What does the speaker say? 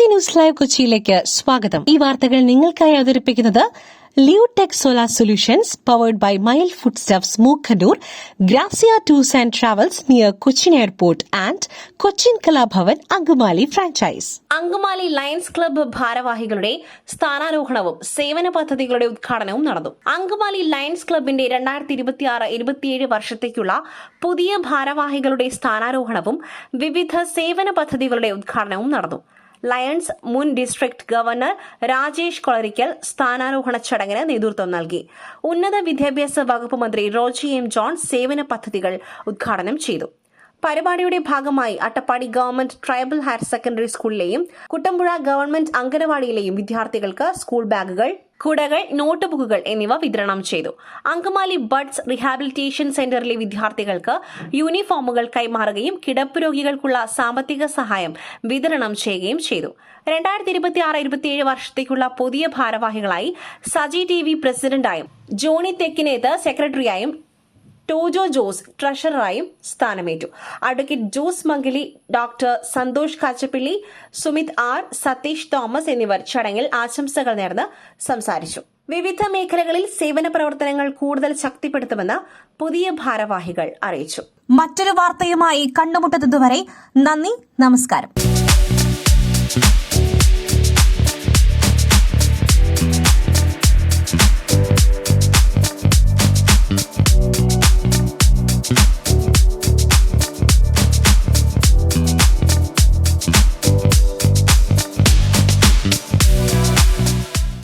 BBC news live കൊച്ചിയിലേക്ക് സ്വാഗതം. ഈ വാർത്തകൾ നിങ്ങൾക്കായി അവതരിപ്പിക്കുന്നത് Leotech solar solutions powered by mile foodstuffs Mookkannoor, Grazia tours and travels near Cochin airport and Cochin Kalabhavan Angamaly franchise. Angamaly Lions Club ഭാരവാഹികളുടെ സ്ഥാനാരോഹണവും സേവന പദ്ധതികളുടെ ഉദ്ഘാടനവും നടന്നു. അങ്കമാലി ലയൺസ് ക്ലബ്ബിന്റെ 2026-27 വർഷത്തേക്കുള്ള പുതിയ ഭാരവാഹികളുടെ സ്ഥാനാരോഹണവും വിവിധ സേവന പദ്ധതികളുടെ ഉദ്ഘാടനവും നടന്നു. ലയൺസ് മുൻ ഡിസ്ട്രിക്ട് ഗവർണർ രാജേഷ് കൊളരിക്കൽ സ്ഥാനാരോഹണ ചടങ്ങിന് നേതൃത്വം നൽകി. ഉന്നത വിദ്യാഭ്യാസ വകുപ്പ് മന്ത്രി റോജി എം ജോൺ സേവന പദ്ധതികൾ ഉദ്ഘാടനം ചെയ്തു. പരിപാടിയുടെ ഭാഗമായി Attappadi government tribal higher secondary സ്കൂളിലെയും കുട്ടമ്പുഴ ഗവൺമെന്റ് അംഗനവാടിയിലെയും വിദ്യാർത്ഥികൾക്ക് സ്കൂൾ ബാഗുകൾ, കുടകൾ, നോട്ട് ബുക്കുകൾ എന്നിവ വിതരണം ചെയ്തു. അങ്കമാലി ബഡ്സ് റീഹാബിലിറ്റേഷൻ സെന്ററിലെ വിദ്യാർത്ഥികൾക്ക് യൂണിഫോമുകൾ കൈമാറുകയും കിടപ്പ് രോഗികൾക്കുള്ള സാമ്പത്തിക സഹായം വിതരണം ചെയ്യുകയും ചെയ്തു. 2026-27 വർഷത്തേക്കുള്ള പുതിയ ഭാരവാഹികളായി സജി TV പ്രസിഡന്റായും ജോണി തെക്കിനേത് സെക്രട്ടറിയായും ടോജോ ജോസ് ട്രഷററായും സ്ഥാനമേറ്റു. Advocate Jose Mangali, doctor Santhosh Kachappilly, Sumith R, Satheesh Thomas എന്നിവർ ചടങ്ങിൽ ആശംസകൾ നേർന്ന് സംസാരിച്ചു. വിവിധ മേഖലകളിൽ സേവന പ്രവർത്തനങ്ങൾ കൂടുതൽ ശക്തിപ്പെടുത്തുമെന്ന് പുതിയ ഭാരവാഹികൾ അറിയിച്ചു. മറ്റൊരു വാർത്തയുമായി കണ്ടുമുട്ടുന്നതുവരെ നന്ദി, നമസ്കാരം.